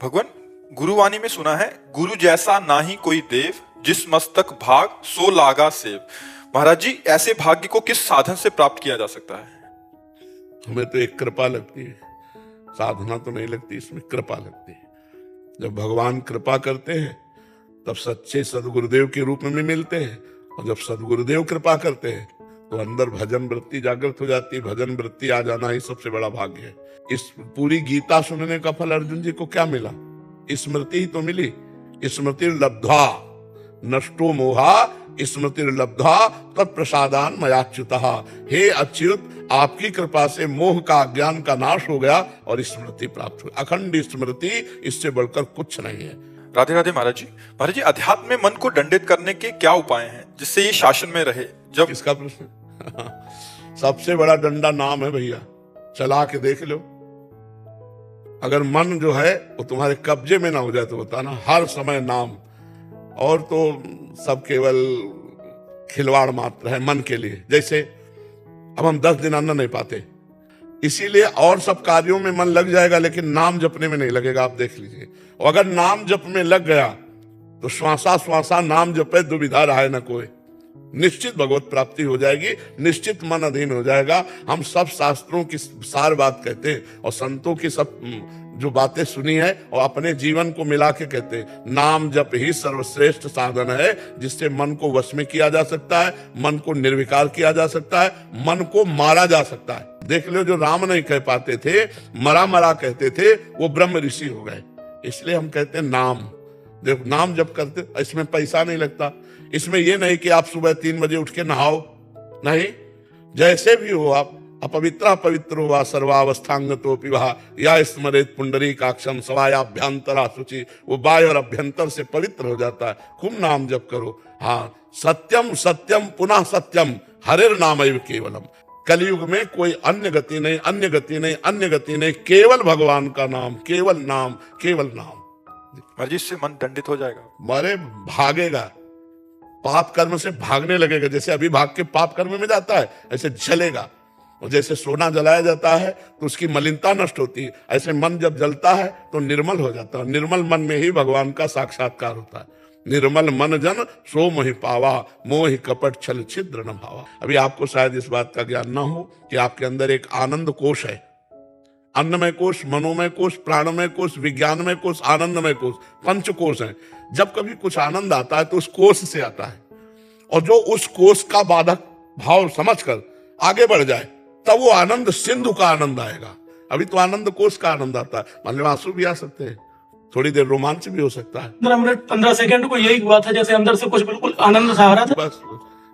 भगवान, गुरुवाणी में सुना है, गुरु जैसा ना ही कोई देव, जिस मस्तक भाग सो लागा सेव। महाराज जी, ऐसे भाग्य को किस साधन से प्राप्त किया जा सकता है? हमें तो एक कृपा लगती है, साधना तो नहीं लगती, इसमें कृपा लगती है। जब भगवान कृपा करते हैं तब सच्चे सदगुरुदेव के रूप में मिलते हैं, और जब सदगुरुदेव कृपा करते हैं तो अंदर भजन वृत्ति जागृत हो जाती है। भजन वृत्ति आ जाना ही सबसे बड़ा भाग्य है। इस पूरी गीता सुनने का फल अर्जुन जी को क्या मिला? स्मृति ही तो मिली। स्मृति लब्ध्वा नष्टो मोहा स्मृति लब्ध्वा तत्प्रसादान मयाच्युतः। हे अच्युत, आपकी कृपा से मोह का, ज्ञान का नाश हो गया और स्मृति प्राप्त हुई। अखंड स्मृति, इससे बढ़कर कुछ नहीं है। राधे राधे महाराज जी। महाराज जी, अध्यात्म में मन को दंडित करने के क्या उपाय हैं जिससे ये शासन में रहे? जब इसका प्रश्न सबसे बड़ा डंडा नाम है भैया, चला के देख लो। अगर मन जो है वो तुम्हारे कब्जे में ना हो जाए तो बताना, हर समय नाम। और तो सब केवल खिलवाड़ मात्र है मन के लिए। जैसे अब हम 10 दिन अन्न नहीं पाते, इसीलिए और सब कार्यों में मन लग जाएगा, लेकिन नाम जपने में नहीं लगेगा। आप देख लीजिए, और अगर नाम जप में लग गया तो श्वासा श्वासा नाम जपे, दुविधा रहा है न कोई। निश्चित भगवत प्राप्ति हो जाएगी, निश्चित मन अधीन हो जाएगा। हम सब शास्त्रों की सार बात कहते हैं और संतों की सब जो बातें सुनी है और अपने जीवन को मिला के कहते हैं, नाम जप ही सर्वश्रेष्ठ साधन है जिससे मन को वश में किया जा सकता है, मन को निर्विकार किया जा सकता है, मन को मारा जा सकता है। देख लो, जो राम नहीं कह पाते थे, मरा मरा कहते थे, वो ब्रह्म ऋषि हो गए। इसलिए हम कहते हैं नाम। देखो, नाम जप करते, इसमें पैसा नहीं लगता। इसमें यह नहीं कि आप सुबह 3 बजे उठ के नहाओ, नहीं। जैसे भी हो आप, अपवित्र पवित्र हुआ सर्वावस्थांग तो पिवा या स्मरेत पुंडरीकाक्षम सवायाभ्यंतरा शुचि। वो बाय और अभ्यंतर से पवित्र हो जाता है। खूब नाम जप करो। हाँ, सत्यम सत्यम पुनः सत्यम हरिर नामैव केवलम। कलयुग में कोई अन्य गति नहीं, अन्य गति नहीं, अन्य गति नहीं, केवल भगवान का नाम, केवल नाम, केवल नाम। महाराज जी, इससे मन दंडित हो जाएगा? मारे भागेगा, पाप कर्म से भागने लगेगा। जैसे अभी भाग के पाप कर्म में जाता है, ऐसे जलेगा। और जैसे सोना जलाया जाता है तो उसकी मलिनता नष्ट होती है, ऐसे मन जब जलता है तो निर्मल हो जाता है। निर्मल मन में ही भगवान का साक्षात्कार होता है। निर्मल मन जन सो मोहि पावा, मोहि कपट छल छिद्र न भावा। अभी आपको शायद इस बात का ज्ञान ना हो कि आपके अंदर एक आनंद कोश है। अन्नमय कोश, मनोमय कोश, प्राणमय कोश, विज्ञानमय कोश, आनंदमय कोश, 5 कोश हैं। जब कभी कुछ आनंद आता है तो उस कोश से आता है, और जो उस कोश का बाधक भाव समझकर आगे बढ़ जाए तब वो आनंद सिंधु का आनंद आएगा। अभी तो आनंद कोश का आनंद आता है। मान लो आंसू भी आ सकते हैं, थोड़ी देर रोमांच भी हो सकता है। 15 मिनट 15 सेकंड को यही हुआ था, जैसे अंदर से कुछ बिल्कुल आनंद सा आ रहा था। बस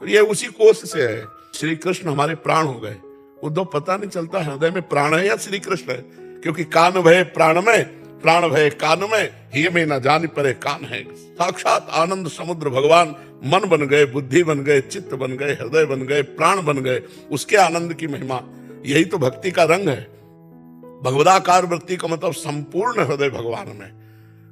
ये उसी कोश से है। श्री कृष्ण हमारे प्राण हो गए। उद्धव, पता नहीं चलता हृदय में प्राण है या श्री कृष्ण है, क्योंकि कान भय प्राण में, प्राण भय कान में, ही में न जान परे कान है। साक्षात आनंद समुद्र भगवान मन बन गए, बुद्धि बन गए, चित्त बन गए, हृदय बन गए, प्राण बन गए। उसके आनंद की महिमा, यही तो भक्ति का रंग है। भगवदाकार वृत्ति का मतलब संपूर्ण हृदय भगवान में।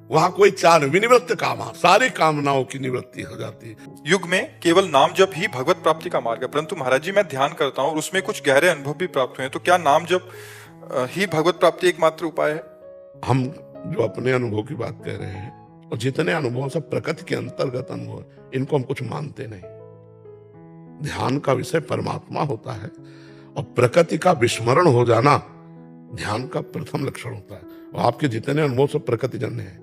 वहां कोई चार विनिवृत्त कामा, सारी कामनाओं की निवृत्ति हो जाती है। युग में केवल नाम जप ही भगवत प्राप्ति का मार्ग है, परंतु महाराज जी, मैं ध्यान करता हूँ और उसमें कुछ गहरे अनुभव भी प्राप्त हुए हैं। तो क्या नाम जप ही भगवत प्राप्ति एकमात्र उपाय है? हम जो अपने अनुभव की बात कह रहे हैं, और जितने अनुभव सब प्रकृति के अंतर्गत अनुभव, इनको हम कुछ मानते नहीं। ध्यान का विषय परमात्मा होता है, और प्रकृति का विस्मरण हो जाना ध्यान का प्रथम लक्षण होता है। और आपके जितने अनुभव सब प्रकृति जन्य है।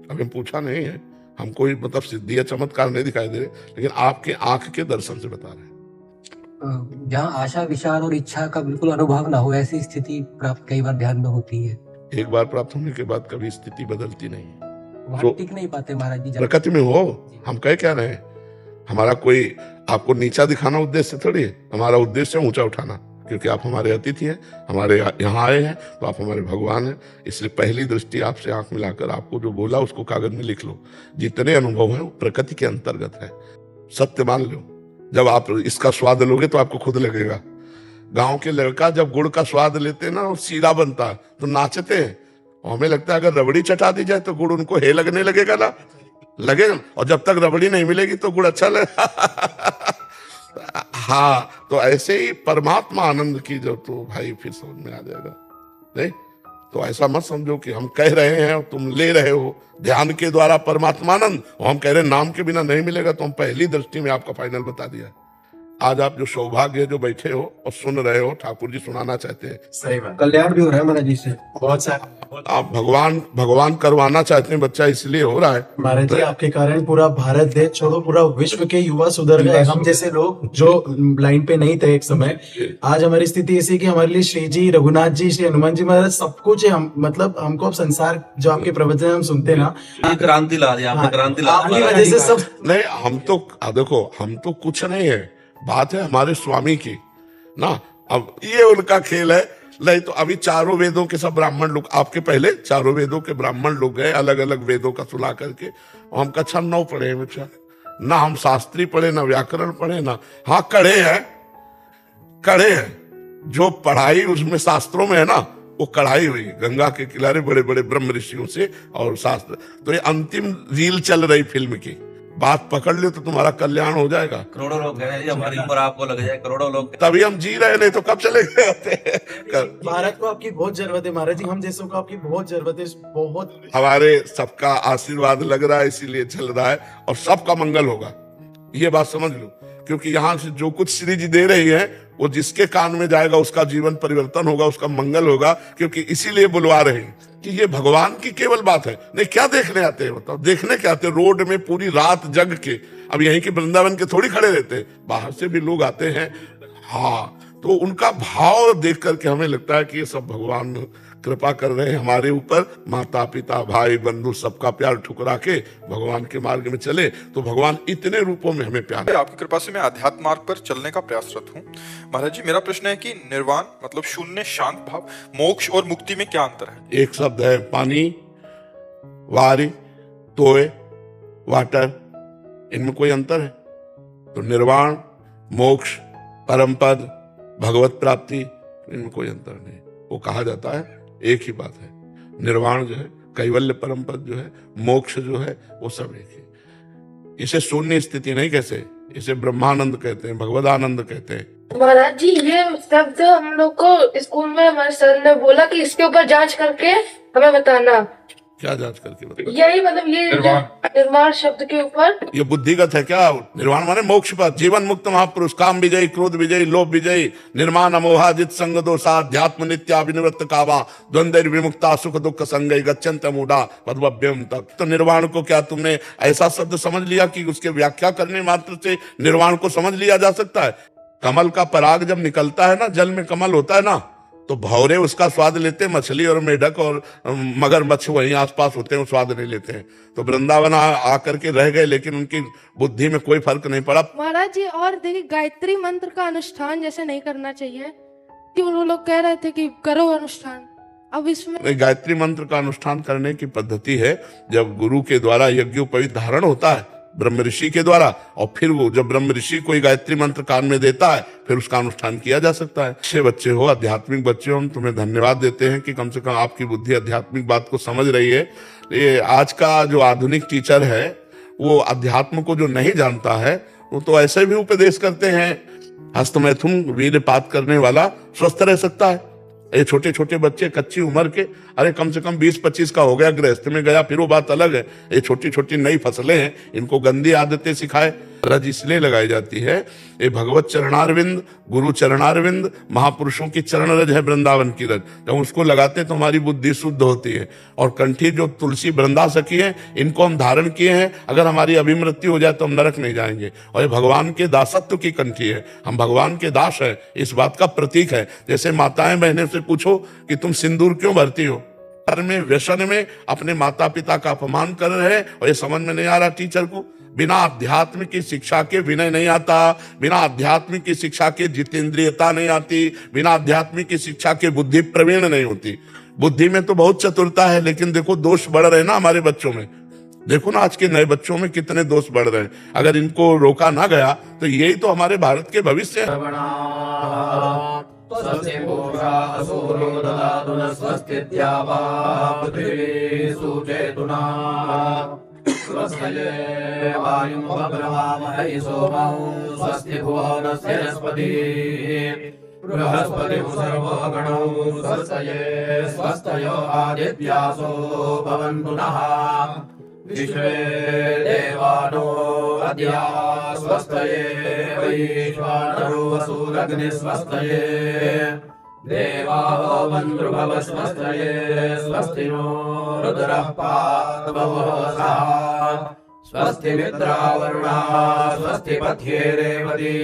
अभी पूछा नहीं है, हम कोई मतलब सिद्धि या चमत्कार नहीं दिखाई दे रहे, लेकिन आपके आंख के दर्शन से बता रहे हैं। जहाँ आशा विचार और इच्छा का बिल्कुल अनुभव ना हो, ऐसी स्थिति प्राप्त कई बार ध्यान में होती है। एक बार प्राप्त होने के बाद कभी स्थिति बदलती नहीं है। वहाँ टिक नहीं पाते महाराज जी। प्रकृति में हो, हम कह क्या रहे हैं, हमारा कोई आपको नीचा दिखाना उद्देश्य थोड़ी है। हमारा उद्देश्य है ऊंचा उठाना, क्योंकि आप हमारे अतिथि हैं, हमारे यहाँ आए हैं, तो आप हमारे भगवान हैं। इसलिए पहली दृष्टि आपसे आंख मिलाकर आपको जो बोला उसको कागज में लिख लो। जितने अनुभव हैं वो प्रकृति के अंतर्गत है। सत्य मान लो। जब आप इसका स्वाद लोगे तो आपको खुद लगेगा। गांव के लड़का जब गुड़ का स्वाद लेते हैं ना, और सीरा बनता है तो नाचते हैं, और हमें लगता है अगर रबड़ी चटा दी जाए तो गुड़ उनको हे लगने लगेगा ना, लगेगा। और जब तक रबड़ी नहीं मिलेगी तो गुड़ अच्छा लगेगा। हाँ, तो ऐसे ही परमात्मा आनंद की जो, तो भाई फिर समझ में आ जाएगा। नहीं, तो ऐसा मत समझो कि हम कह रहे हैं और तुम ले रहे हो ध्यान के द्वारा परमात्मानंद, और हम कह रहे हैं नाम के बिना नहीं मिलेगा, तो हम पहली दृष्टि में आपका फाइनल बता दिया। आज आप जो सौभाग्य है, जो बैठे हो और सुन रहे हो, ठाकुर जी सुनाना चाहते हैं। सही बात। कल्याण भी हो रहा है महाराज जी से। बहुत सारे आप भगवान करवाना चाहते हैं, बच्चा इसलिए हो रहा है। महाराज जी, आपके कारण पूरा भारत देश छोड़ो, पूरा विश्व के युवा सुधर गए। हम जैसे लोग जो लाइन पे नहीं थे एक समय, आज हमारी स्थिति ऐसी कि हमारे लिए श्री जी, रघुनाथ जी, श्री हनुमान जी महाराज सब कुछ है। हम मतलब हमको अब संसार जो आपके प्रवचन हम सुनते हैं ना, क्रांति ला दी आपने, क्रांति ला आपकी वजह से सब। नहीं, हम तो देखो, हम तो कुछ नहीं है, बात है हमारे स्वामी की ना। अब ये उनका खेल है। नहीं तो अभी चारों वेदों के सब ब्राह्मण लोग, आपके पहले चारों वेदों के ब्राह्मण लोग गए, अलग अलग वेदों का सुना करके, और हम कक्षा 9 पढ़े हैं बच्चा, ना हम शास्त्री पढ़े, ना व्याकरण पढ़े, ना, हाँ कड़े हैं। जो पढ़ाई उसमें शास्त्रों में है ना, वो कढ़ाई हुई गंगा के किनारे बड़े बड़े ब्रह्म ऋषियों से और शास्त्र। तो ये अंतिम रील चल रही फिल्म की, बात पकड़ लो तो तुम्हारा कल्याण हो जाएगा। करोड़ों लोग हैं, हमारी उम्र आपको लग जाए, करोड़ों लोग। तभी हम जी रहे, नहीं तो कब चले गए। भारत को आपकी बहुत जरूरत है महाराज जी, हम जैसों को आपकी बहुत जरूरत है, बहुत। हमारे सबका आशीर्वाद लग रहा है, इसीलिए चल रहा है, और सबका मंगल होगा, ये बात समझ लो। क्योंकि यहाँ से जो कुछ श्री जी दे रही है, वो जिसके कान में जाएगा उसका जीवन परिवर्तन होगा, उसका मंगल होगा। क्योंकि इसीलिए बुलवा रहे हैं कि ये भगवान की केवल बात है। नहीं, क्या देखने आते हैं बताओ? देखने क्या आते हैं? रोड में पूरी रात जग के, अब यहीं के वृंदावन के थोड़ी खड़े रहते हैं, बाहर से भी लोग आते हैं। हाँ, तो उनका भाव देख करके हमें लगता है कि ये सब भगवान कृपा कर रहे हैं हमारे ऊपर। माता पिता भाई बंधु सबका प्यार ठुकरा के भगवान के मार्ग में चले, तो भगवान इतने रूपों में हमें प्यार। आपकी कृपा से मैं आध्यात्म मार्ग पर चलने का प्रयासरत हूँ। महाराज जी, मेरा प्रश्न है कि निर्वाण मतलब शून्य शांत भाव, मोक्ष और मुक्ति में क्या अंतर है? एक शब्द है पानी, वारी, तोय, वाटर, इनमें कोई अंतर है? तो निर्वाण, मोक्ष, परम पद, भगवत प्राप्ति, इनमें कोई अंतर नहीं। वो कहा जाता है एक ही बात है। निर्वाण जो है, कैवल्य परम पद जो है, मोक्ष जो है, वो सब एक है। इसे शून्य स्थिति नहीं कहते, इसे ब्रह्मानंद कहते हैं, भगवदानंद कहते हैं। महाराज जी, ये शब्द हम लोग को स्कूल में हमारे सर ने बोला कि इसके ऊपर जांच करके हमें बताना। क्या जांच करके बताना? यही मतलब ये निर्वाण शब्द के ऊपर। ये बुद्धिगत है क्या? निर्वाण माने मोक्ष पद, जीवन मुक्त महापुरुष, काम विजयी, क्रोध विजयी, लोभ विजयी, निर्माण अमोहाजित संग दोषा, अध्यात्म नित्याभिनिवृत्त कावा, द्वंद्व विमुक्ता, सुख दुख संगई, गच्छन्त मूढ़ा पद्मभ्यम तक। तो निर्वाण को क्या तुमने ऐसा शब्द समझ लिया कि उसके व्याख्या करने मात्र से निर्वाण को समझ लिया जा सकता है? कमल का पराग जब निकलता है ना, जल में कमल होता है ना, तो भौरे उसका स्वाद लेते हैं, मछली और मेढक और मगरमच्छ वहीं आसपास होते हैं, वो स्वाद नहीं लेते हैं। तो वृंदावन आकर के रह गए, लेकिन उनकी बुद्धि में कोई फर्क नहीं पड़ा। महाराज जी, और देखिए, गायत्री मंत्र का अनुष्ठान जैसे नहीं करना चाहिए कि वो लोग कह रहे थे कि करो अनुष्ठान, अब इसमें गायत्री मंत्र का अनुष्ठान करने की पद्धति है, जब गुरु के द्वारा यज्ञोपवीत धारण होता है ब्रह्म ऋषि के द्वारा, और फिर वो जब ब्रह्म ऋषि कोई गायत्री मंत्र कान में देता है, फिर उसका अनुष्ठान किया जा सकता है। अच्छे बच्चे हो, आध्यात्मिक बच्चे हो, हम तुम्हें धन्यवाद देते हैं कि कम से कम आपकी बुद्धि आध्यात्मिक बात को समझ रही है। ये आज का जो आधुनिक टीचर है, वो अध्यात्म को जो नहीं जानता है, वो तो ऐसे भी उपदेश करते हैं, हस्तमैथुन वीर्यपात करने वाला स्वस्थ रह सकता है। ये छोटे छोटे बच्चे कच्ची उम्र के, अरे कम से कम 20-25 का हो गया, गृहस्थ में गया, फिर वो बात अलग है। ये छोटी छोटी नई फसलें हैं, इनको गंदी आदतें सिखाए, रज इसलिए लगाई जाती है। ये भगवत चरणारविंद, गुरु चरणारविंद, महापुरुषों की चरण रज है, वृंदावन की रज। जब उसको लगाते हैं तो हमारी बुद्धि शुद्ध होती है। और कंठी जो तुलसी वृंदा सखी है, इनको हम धारण किए हैं, अगर हमारी अभिमृत्यु हो जाए तो हम नरक नहीं जाएंगे। और ये भगवान के दासत्व की कंठी है, हम भगवान के दास है, इस बात का प्रतीक है। जैसे माताएं बहनें से पूछो कि तुम सिंदूर क्यों भरती हो, में व्यसन में अपने माता पिता का अपमान कर रहे हैं, और ये समझ में नहीं आ रहा टीचर को। बिना अध्यात्म की शिक्षा के विनय नहीं आता, बिना अध्यात्म की शिक्षा के जितेंद्रियता नहीं आती, बिना अध्यात्म की शिक्षा के बुद्धि प्रवीण नहीं होती। बुद्धि में तो बहुत चतुरता है, लेकिन देखो दोष बढ़ रहे हैं ना हमारे बच्चों में। देखो ना आज के नए बच्चों में कितने दोष बढ़ रहे हैं। अगर इनको रोका ना गया तो यही तो हमारे भारत के भविष्य है। स्वस्ति पूषा सूरो ददातु न स्वस्ति द्यावा पृथिवी सुचेतुना स्वस्ति वायुं भद्रवामहै सोमं स्वस्ति भुवनस्य बृहस्पतिः बृहस्पतिं सर्वो गणो स्वस्तये स्वस्तयो आदित्यासो भवन्तु नः विश्वे देवानो अद्या स्वस्तये वैश्वानरो वसुरग्निस्वस्तये देवाः वन्द्रुभव स्वस्तये स्वस्ति नो रुद्रः पावहः स्वस्ति मित्रावरुणा स्वस्ति पथ्ये रेवती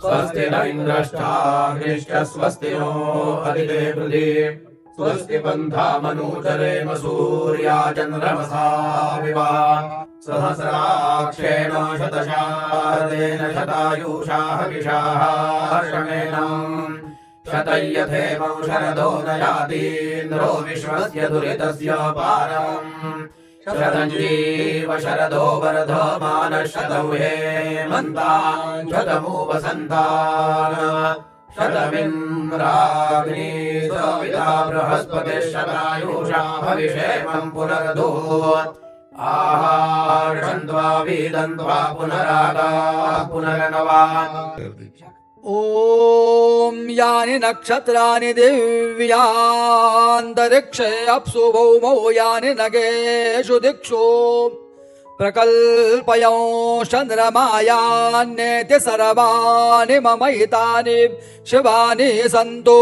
स्वस्ति न इन्द्रश्चाग्निश्च स्वस्ति नो अदिते पृथि स्वस्ति पन्थामनुचरेम सूर्या चन्द्रमसा विवा सहस्राक्षेण शतशारदेन शतायुषा हविषाः शमेनम् शतयथेमं शरदो न यातीन्द्रो विश्वस्य दुरितस्य पारम् शतञ्जीव शरदो वर्धमानः शतौ हेमन्तान् शतमु वसन्तान् शतमिन्द्राग्नी सविता बृहस्पतिः शतायुषा हविषेमं पुनर्दो आहर्षन्त्वा वीदन्त्वा पुनरागाः पुनरनवा। ॐ यानि नक्षत्राणि दिव्यान्तरिक्षे अप्सु भौमौ यानि नगेषु दिक्षु प्रकल्पयो चन्द्रमायान्येति सर्वाणि मम हितानि शिवानि सन्तु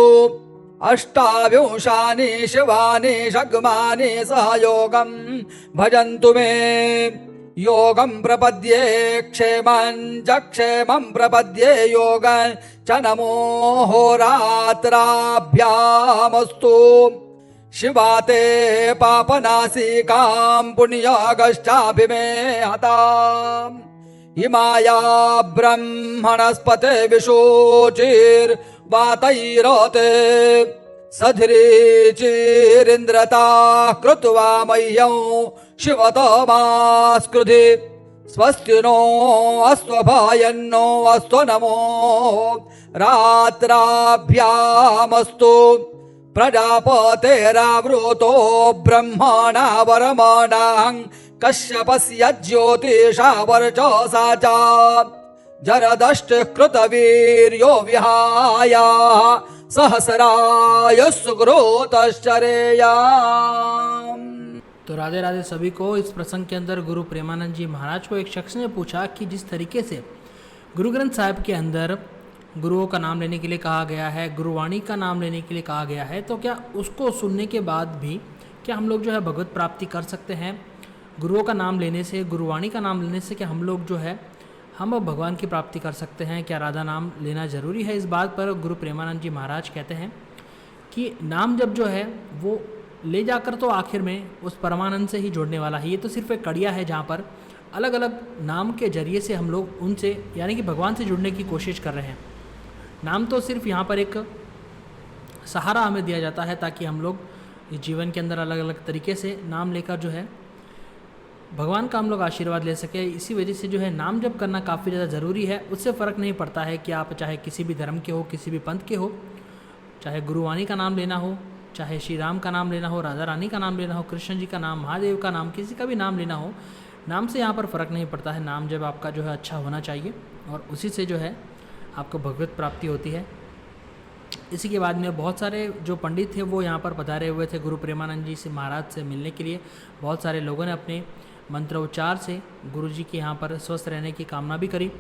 अष्टाविंशानि शिवानि षग्मानि सहयोगं भजन्तु मे योगं प्रपद्ये क्षेमं च क्षेमं प्रपद्ये योगं च नमो होरात्राभ्यामस्तु शिवा ते पापनाशिकां पुण्यगश्चाभिमे हताम् इमाया ब्रह्मणस्पते विशोचिर्वातैरते सधिरीचिरिन्द्रता कृत्वा मह्यं शिवतमास्कृधि स्वस्ति नो अस्वभायन्नो अस्तु नमो रात्राभ्यामस्तु प्रजापतेरावृतो ब्रह्मणा वरमाणां कश्यपस्य ज्योतिषा वर्चसा च जरदष्टकृतवीर्यो विहाय सहस्राय सुग्रोतश्चरेयाम्। तो राधे राधे सभी को। इस प्रसंग के अंदर गुरु प्रेमानंद जी महाराज को एक शख्स ने पूछा कि जिस तरीके से गुरु ग्रंथ साहिब के अंदर गुरुओं का नाम लेने के लिए कहा गया है, गुरुवाणी का नाम लेने के लिए कहा गया है, तो क्या उसको सुनने के बाद भी क्या हम लोग जो है भगवत प्राप्ति कर सकते हैं? गुरुओं का नाम लेने से, गुरुवाणी का नाम लेने से क्या हम लोग जो है हम भगवान की प्राप्ति कर सकते हैं? क्या राधा नाम लेना ज़रूरी है? इस बात पर गुरु प्रेमानंद जी महाराज कहते हैं कि नाम जब जो है वो ले जाकर तो आखिर में उस परमानंद से ही जोड़ने वाला है। ये तो सिर्फ एक कड़िया है जहाँ पर अलग अलग नाम के जरिए से हम लोग उनसे यानी कि भगवान से जुड़ने की कोशिश कर रहे हैं। नाम तो सिर्फ यहाँ पर एक सहारा हमें दिया जाता है ताकि हम लोग इस जीवन के अंदर अलग अलग तरीके से नाम लेकर जो है भगवान का हम लोग आशीर्वाद ले सके। इसी वजह से जो है नाम जप करना काफ़ी ज़्यादा ज़रूरी है। उससे फ़र्क नहीं पड़ता है कि आप चाहे किसी भी धर्म के हो, किसी भी पंथ के हो, चाहे गुरुवाणी का नाम लेना हो, चाहे श्री राम का नाम लेना हो, राधा रानी का नाम लेना हो, कृष्ण जी का नाम, महादेव का नाम, किसी का भी नाम लेना हो, नाम से यहाँ पर फ़र्क नहीं पड़ता है। नाम जब आपका जो है अच्छा होना चाहिए और उसी से जो है आपको भगवत प्राप्ति होती है। इसी के बाद में बहुत सारे जो पंडित थे वो यहाँ पर पधारे हुए थे गुरु प्रेमानंद जी से महाराज से मिलने के लिए। बहुत सारे लोगों ने अपने मंत्रोच्चार से गुरु जी के यहाँ पर स्वस्थ रहने की कामना भी करी।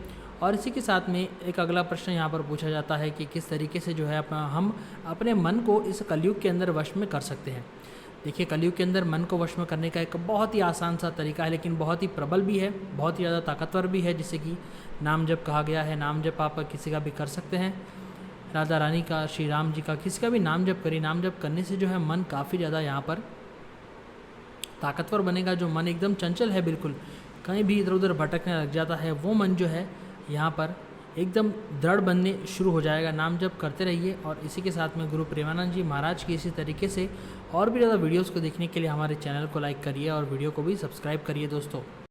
और इसी के साथ में एक अगला प्रश्न यहाँ पर पूछा जाता है कि किस तरीके से जो है हम अपने मन को इस कलयुग के अंदर वश में कर सकते हैं। देखिए, कलयुग के अंदर मन को वश में करने का एक बहुत ही आसान सा तरीका है, लेकिन बहुत ही प्रबल भी है, बहुत ही ज़्यादा ताकतवर भी है, जिसे कि नाम जप कहा गया है। नाम जप आप किसी का भी कर सकते हैं, राधा रानी का, श्री राम जी का, किसी का भी नाम जप करिए। नाम जप करने से जो है मन काफ़ी ज़्यादा यहाँ पर ताकतवर बनेगा। जो मन एकदम चंचल है, बिल्कुल कहीं भी इधर उधर भटकने लग जाता है, वो मन जो है यहाँ पर एकदम दृढ़ बनने शुरू हो जाएगा। नाम जप करते रहिए। और इसी के साथ में गुरु प्रेमानंद जी महाराज की इसी तरीके से और भी ज़्यादा वीडियोस को देखने के लिए हमारे चैनल को लाइक करिए और वीडियो को भी सब्सक्राइब करिए दोस्तों।